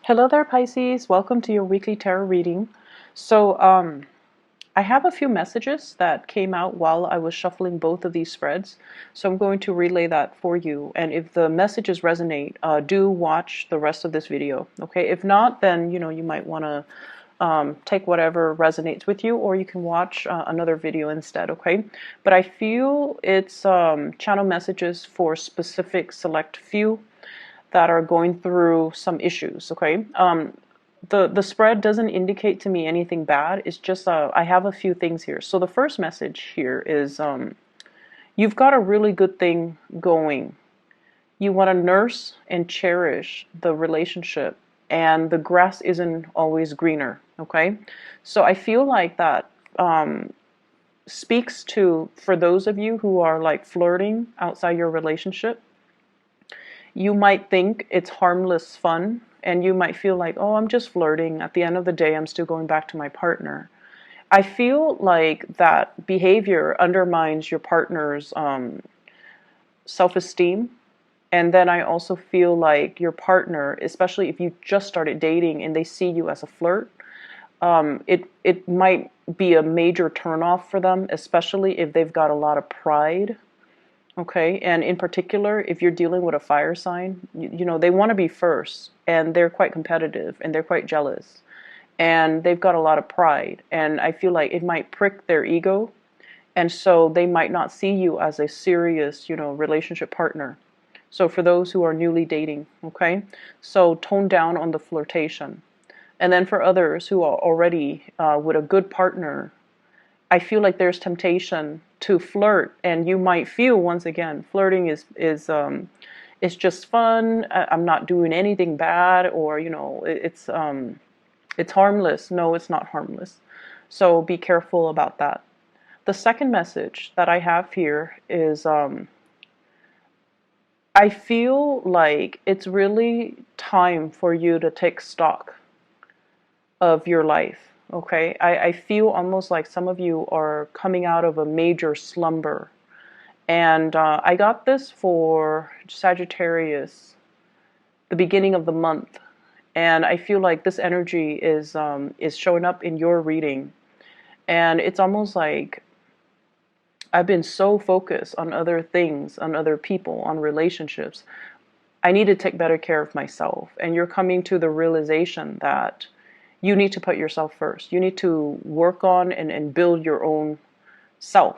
Hello there, Pisces. Welcome to your weekly tarot reading. So, I have a few messages that came out while I was shuffling both of these spreads. So I'm going to relay that for you. And if the messages resonate, do watch the rest of this video. Okay. If not, then, you might want to take whatever resonates with you, or you can watch another video instead. Okay. But I feel it's channel messages for specific select few that are going through some issues. Okay. The spread doesn't indicate to me anything bad. It's just I have a few things here. So the first message here is you've got a really good thing going. You want to nurse and cherish the relationship, and the grass isn't always greener. Okay. So I feel like that speaks to, for those of you who are like flirting outside your relationship. You might think it's harmless fun, and you might feel like, oh, I'm just flirting. At the end of the day, I'm still going back to my partner. I feel like that behavior undermines your partner's self-esteem. And then I also feel like your partner, especially if you just started dating and they see you as a flirt, it might be a major turnoff for them, especially if they've got a lot of pride. Okay, and in particular, if you're dealing with a fire sign, they want to be first, and they're quite competitive, and they're quite jealous, and they've got a lot of pride, and I feel like it might prick their ego, and so they might not see you as a serious, relationship partner. So for those who are newly dating, okay, so tone down on the flirtation. And then for others who are already with a good partner, I feel like there's temptation to flirt, and you might feel, once again, flirting is just fun. I'm not doing anything bad, or it's harmless. No, it's not harmless. So be careful about that. The second message that I have here is I feel like it's really time for you to take stock of your life. Okay, I feel almost like some of you are coming out of a major slumber, and I got this for Sagittarius, the beginning of the month, and I feel like this energy is showing up in your reading, and it's almost like I've been so focused on other things, on other people, on relationships. I need to take better care of myself, and you're coming to the realization that you need to put yourself first. You need to work on and build your own self.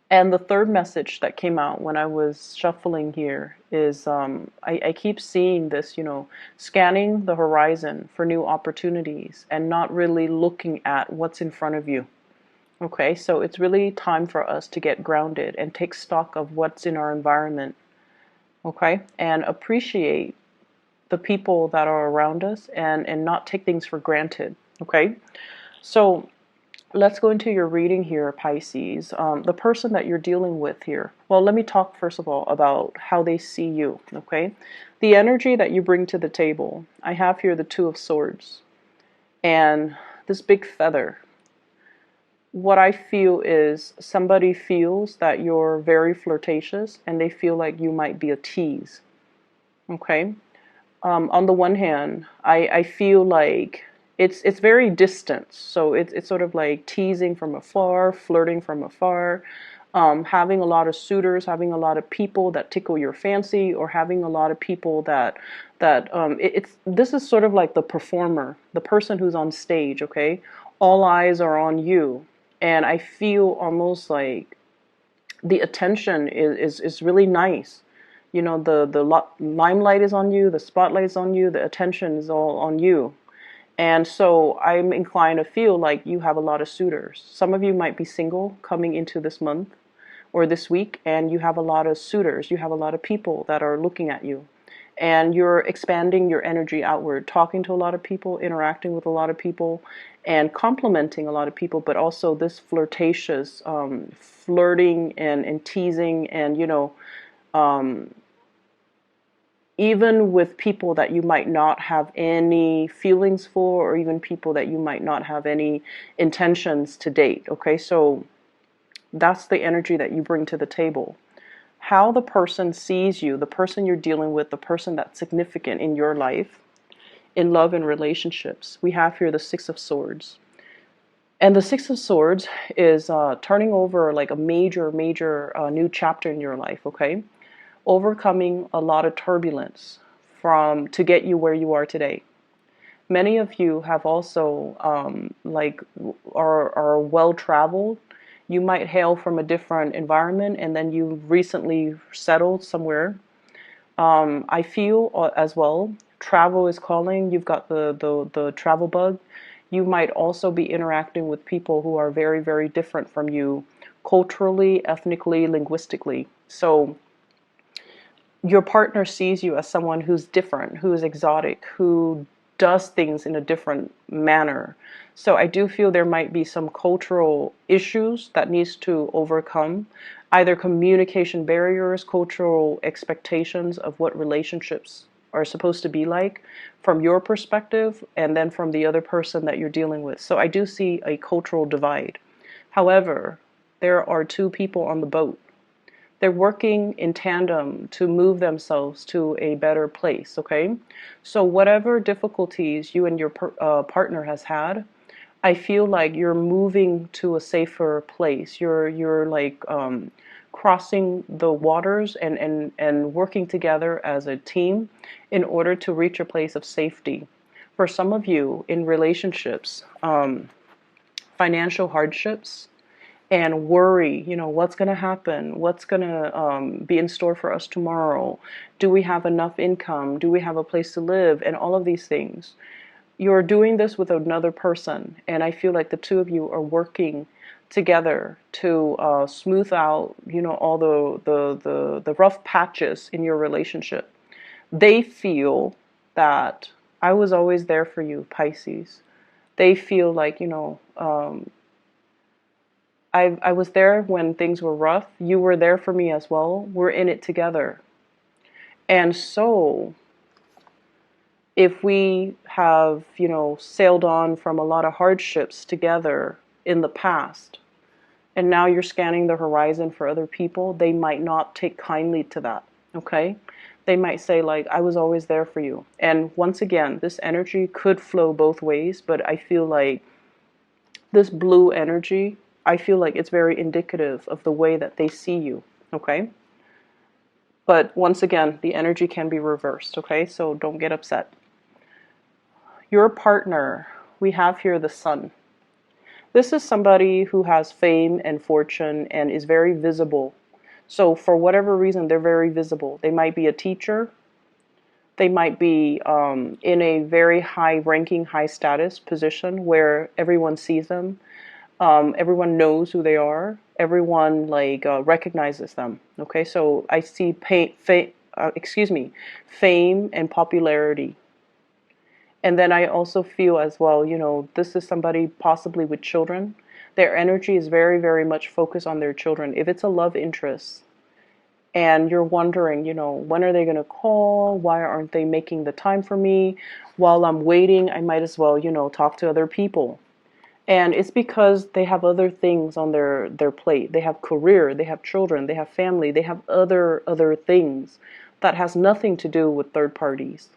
And the third message that came out when I was shuffling here is I keep seeing this, scanning the horizon for new opportunities and not really looking at what's in front of you. Okay, so it's really time for us to get grounded and take stock of what's in our environment. Okay, and appreciate the people that are around us, and not take things for granted. Okay, so let's go into your reading here, Pisces. The person that you're dealing with here, well, let me talk first of all about how they see you. Okay, the energy that you bring to the table. I have here the Two of Swords and this big feather. What I feel is somebody feels that you're very flirtatious, and they feel like you might be a tease. Okay, on the one hand, I feel like it's very distant. So it's sort of like teasing from afar, flirting from afar, having a lot of suitors, having a lot of people that tickle your fancy, or having a lot of people it's this is sort of like the performer, the person who's on stage. Okay, all eyes are on you, and I feel almost like the attention is really nice. The limelight is on you, the spotlight is on you, the attention is all on you. And so I'm inclined to feel like you have a lot of suitors. Some of you might be single coming into this month or this week, and you have a lot of suitors. You have a lot of people that are looking at you. And you're expanding your energy outward, talking to a lot of people, interacting with a lot of people, and complimenting a lot of people, but also this flirtatious flirting and teasing, and even with people that you might not have any feelings for, or even people that you might not have any intentions to date. Okay, so that's the energy that you bring to the table. How the person sees you, the person you're dealing with, the person that's significant in your life, in love and relationships, we have here the Six of Swords. And the Six of Swords is turning over like a major new chapter in your life, okay? Overcoming a lot of turbulence from to get you where you are today. Many of you have also like are well traveled. You might hail from a different environment and then you recently settled somewhere. I feel as well, travel is calling. You've got the travel bug. You might also be interacting with people who are very different from you culturally, ethnically, linguistically. So your partner sees you as someone who's different, who is exotic, who does things in a different manner. So I do feel there might be some cultural issues that needs to overcome, either communication barriers, cultural expectations of what relationships are supposed to be like from your perspective and then from the other person that you're dealing with. So I do see a cultural divide. However, there are two people on the boat. They're working in tandem to move themselves to a better place, okay? So whatever difficulties you and your partner has had, I feel like you're moving to a safer place. You're like crossing the waters and working together as a team in order to reach a place of safety. For some of you in relationships, financial hardships, and worry, what's going to happen? What's going to be in store for us tomorrow? Do we have enough income? Do we have a place to live? And all of these things. You're doing this with another person, and I feel like the two of you are working together to smooth out, all the rough patches in your relationship. They feel that I was always there for you, Pisces. They feel like, I was there when things were rough. You were there for me as well. We're in it together. And so, if we have, sailed on from a lot of hardships together in the past, and now you're scanning the horizon for other people, they might not take kindly to that, okay? They might say, like, I was always there for you. And once again, this energy could flow both ways, but I feel like this blue energy, I feel like it's very indicative of the way that they see you, okay? But once again, the energy can be reversed, okay? So don't get upset. Your partner, we have here the Sun. This is somebody who has fame and fortune and is very visible. So for whatever reason, they're very visible. They might be a teacher. They might be in a very high-ranking, high-status position where everyone sees them. Everyone knows who they are. Everyone recognizes them. Okay, so I see fame and popularity. And then I also feel as well, this is somebody possibly with children. Their energy is very much focused on their children. If it's a love interest and you're wondering, when are they going to call? Why aren't they making the time for me? While I'm waiting, I might as well, talk to other people. And it's because they have other things on their plate. They have career, they have children, they have family, they have other things that has nothing to do with third parties.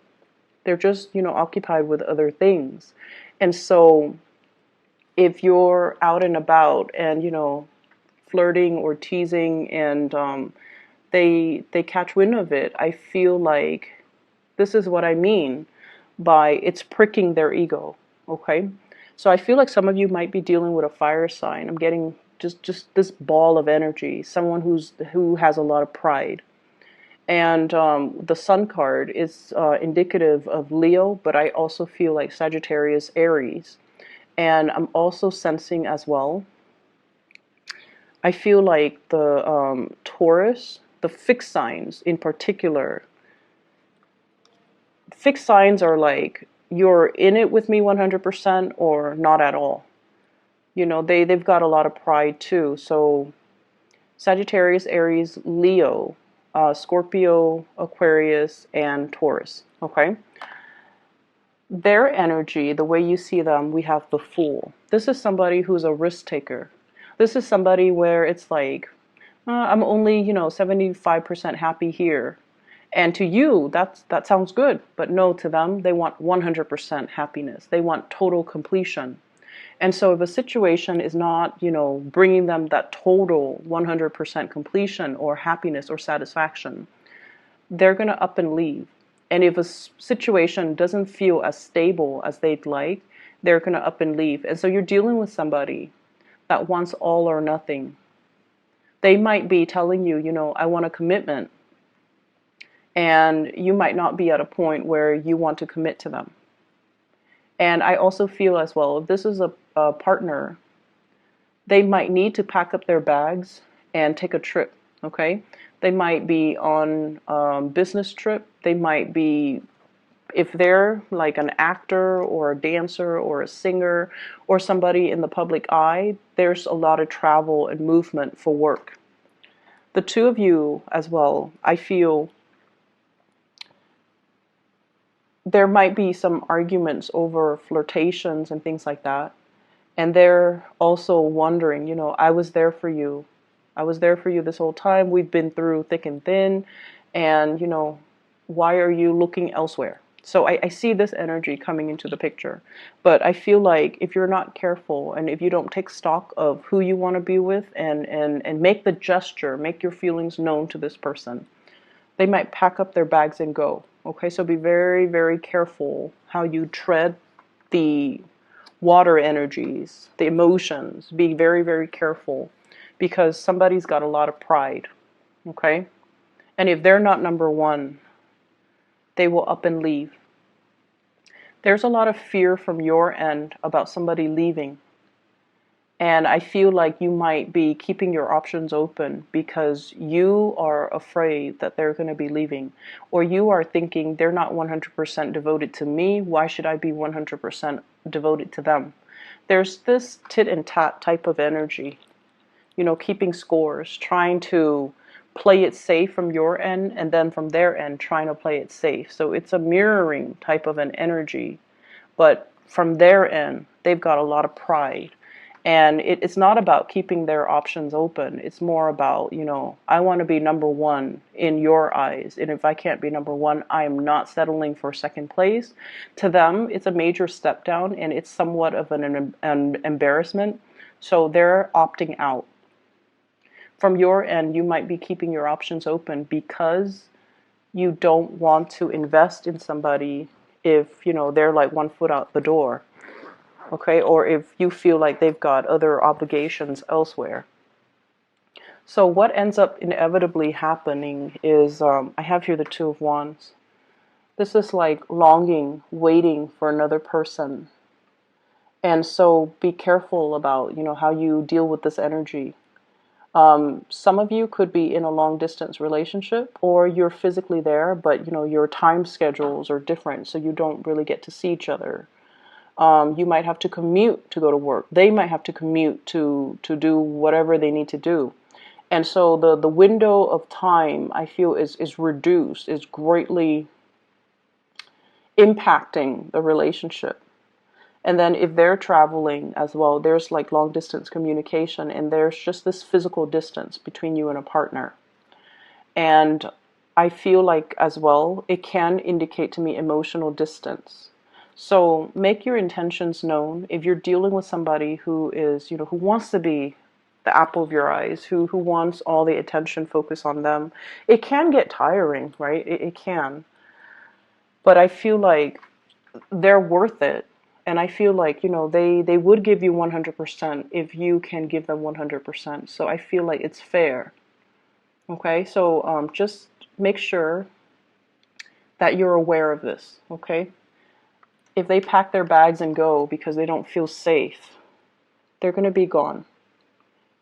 They're just, occupied with other things. And so if you're out and about and, flirting or teasing and they catch wind of it, I feel like this is what I mean by it's pricking their ego, okay? So I feel like some of you might be dealing with a fire sign. I'm getting just this ball of energy, someone who has a lot of pride. And the Sun card is indicative of Leo, but I also feel like Sagittarius, Aries. And I'm also sensing as well, I feel like the Taurus, the fixed signs in particular. Fixed signs are like, you're in it with me 100% or not at all. They've got a lot of pride too. So Sagittarius, Aries, Leo, Scorpio, Aquarius, and Taurus, okay? Their energy, the way you see them, we have the Fool. This is somebody who's a risk taker. This is somebody where it's like, I'm only, 75% happy here. And to you, that sounds good, but no, to them, they want 100% happiness. They want total completion. And so if a situation is not, bringing them that total 100% completion or happiness or satisfaction, they're going to up and leave. And if a situation doesn't feel as stable as they'd like, they're going to up and leave. And so you're dealing with somebody that wants all or nothing. They might be telling you, I want a commitment. And you might not be at a point where you want to commit to them. And I also feel as well, if this is a partner, they might need to pack up their bags and take a trip, okay? They might be on a business trip. They might be, if they're like an actor or a dancer or a singer or somebody in the public eye, there's a lot of travel and movement for work. The two of you as well, I feel there might be some arguments over flirtations and things like that. And they're also wondering, I was there for you. I was there for you this whole time. We've been through thick and thin. And, why are you looking elsewhere? So I see this energy coming into the picture. But I feel like if you're not careful and if you don't take stock of who you want to be with and make the gesture, make your feelings known to this person, they might pack up their bags and go. Okay, so be very, very careful how you tread the water energies, the emotions. Be very, very careful because somebody's got a lot of pride. Okay? And if they're not number one, they will up and leave. There's a lot of fear from your end about somebody leaving. And I feel like you might be keeping your options open because you are afraid that they're going to be leaving. Or you are thinking they're not 100% devoted to me. Why should I be 100% devoted to them? There's this tit and tat type of energy. Keeping scores, trying to play it safe from your end and then from their end trying to play it safe. So it's a mirroring type of an energy. But from their end, they've got a lot of pride. And it's not about keeping their options open. It's more about, I want to be number one in your eyes. And if I can't be number one, I am not settling for second place. To them, it's a major step down and it's somewhat of an embarrassment. So they're opting out. From your end, you might be keeping your options open because you don't want to invest in somebody if, they're like 1 foot out the door. Okay, or if you feel like they've got other obligations elsewhere. So what ends up inevitably happening is, I have here the Two of Wands. This is like longing, waiting for another person. And so be careful about, how you deal with this energy. Some of you could be in a long distance relationship or you're physically there, but, your time schedules are different, so you don't really get to see each other. You might have to commute to go to work. They might have to commute to do whatever they need to do. And so the window of time, I feel, is reduced, is greatly impacting the relationship. And then if they're traveling as well, there's like long distance communication and there's just this physical distance between you and a partner. And I feel like as well, it can indicate to me emotional distance. So make your intentions known. If you're dealing with somebody who is, who wants to be the apple of your eyes, who wants all the attention focused on them, it can get tiring, right? It can. But I feel like they're worth it. And I feel like, they would give you 100% if you can give them 100%. So I feel like it's fair. Okay, so just make sure that you're aware of this, okay? If they pack their bags and go because they don't feel safe, they're going to be gone.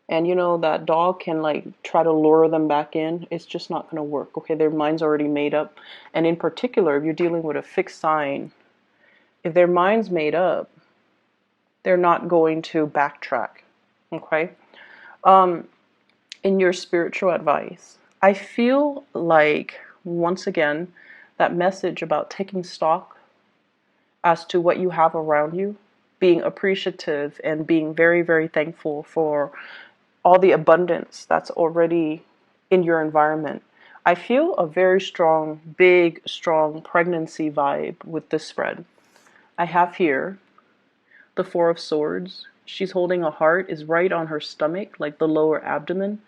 And that dog can like try to lure them back in. It's just not going to work. Okay, their mind's already made up. And in particular, if you're dealing with a fixed sign, if their mind's made up, they're not going to backtrack. Okay? In your spiritual advice, I feel like, once again, that message about taking stock as to what you have around you, being appreciative and being very, very thankful for all the abundance that's already in your environment. I feel a very strong, big, strong pregnancy vibe with this spread. I have here the Four of Swords. She's holding a heart, is right on her stomach, like the lower abdomen.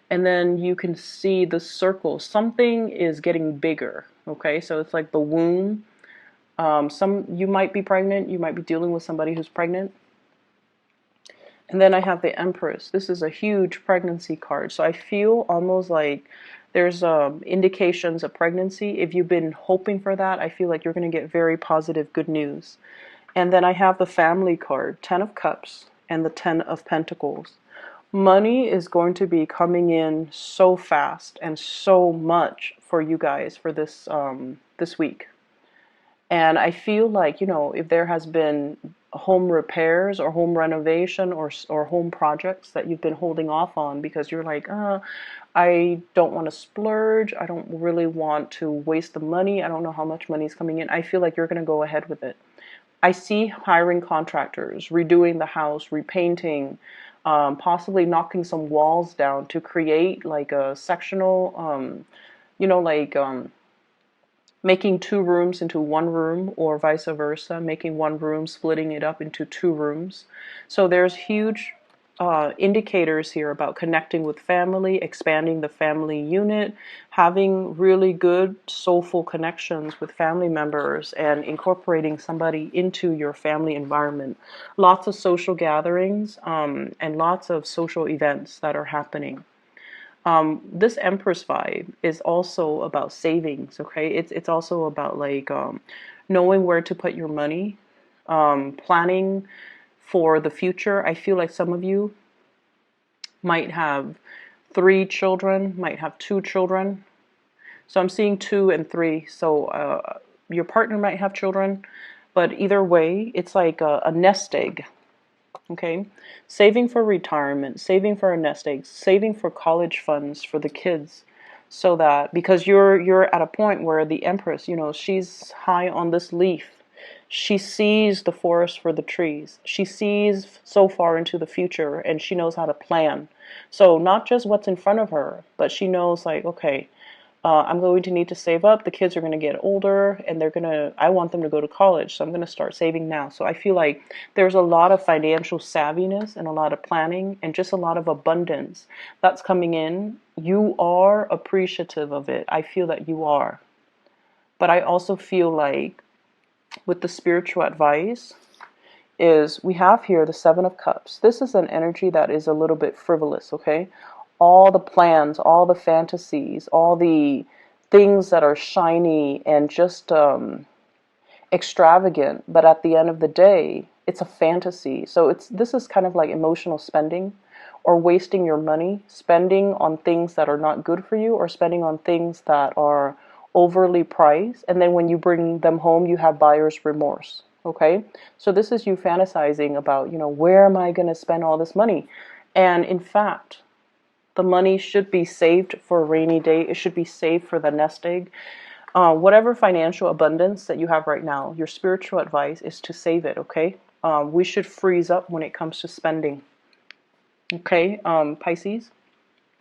And then you can see the circle. Something is getting bigger. Okay, so it's like the womb. You might be pregnant. You might be dealing with somebody who's pregnant. And then I have the Empress. This is a huge pregnancy card. So I feel almost like there's indications of pregnancy. If you've been hoping for that, I feel like you're going to get very positive, good news. And then I have the Family card, 10 of Cups and the 10 of Pentacles. Money is going to be coming in so fast and so much for you guys for this this week. And I feel like, you know, if there has been home repairs or home renovation or home projects that you've been holding off on because you're like, I don't want to splurge. I don't really want to waste the money. I don't know how much money is coming in. I feel like you're going to go ahead with it. I see hiring contractors, redoing the house, repainting, possibly knocking some walls down to create like a sectional, you know, like making 2 rooms into 1 room or vice versa, making 1 room, splitting it up into 2 rooms. So there's huge indicators here about connecting with family, expanding the family unit, having really good soulful connections with family members and incorporating somebody into your family environment. Lots of social gatherings and lots of social events that are happening. This Empress vibe is also about savings, okay? It's also about like knowing where to put your money, planning for the future. I feel like some of you might have 3 children, might have 2 children. So I'm seeing 2 and 3. So your partner might have children, but either way, it's like a nest egg. Okay, saving for retirement, saving for a nest egg, saving for college funds for the kids, so that because you're at a point where the Empress, you know, she's high on this leaf. She sees the forest for the trees. She sees so far into the future and she knows how to plan. So not just what's in front of her, but she knows like, okay, I'm going to need to save up. The kids are going to get older and I want them to go to college. So I'm going to start saving now. So I feel like there's a lot of financial savviness and a lot of planning and just a lot of abundance that's coming in. You are appreciative of it. I feel that you are. But I also feel like with the spiritual advice is we have here the 7 of Cups. This is an energy that is a little bit frivolous, okay? All the plans, all the fantasies, all the things that are shiny and just extravagant, but at the end of the day, it's a fantasy. So this is kind of like emotional spending or wasting your money, spending on things that are not good for you or spending on things that are overly priced. And then when you bring them home, you have buyer's remorse. Okay? So this is you fantasizing about, you know, where am I going to spend all this money? And in fact, the money should be saved for a rainy day. It should be saved for the nest egg. Whatever financial abundance that you have right now, your spiritual advice is to save it, okay? We should freeze up when it comes to spending. Okay, Pisces?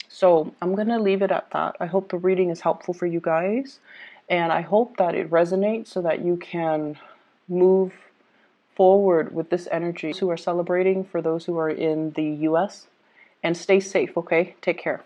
So I'm going to leave it at that. I hope the reading is helpful for you guys. And I hope that it resonates so that you can move forward with this energy. Who are celebrating, for those who are in the US. And stay safe, okay? Take care.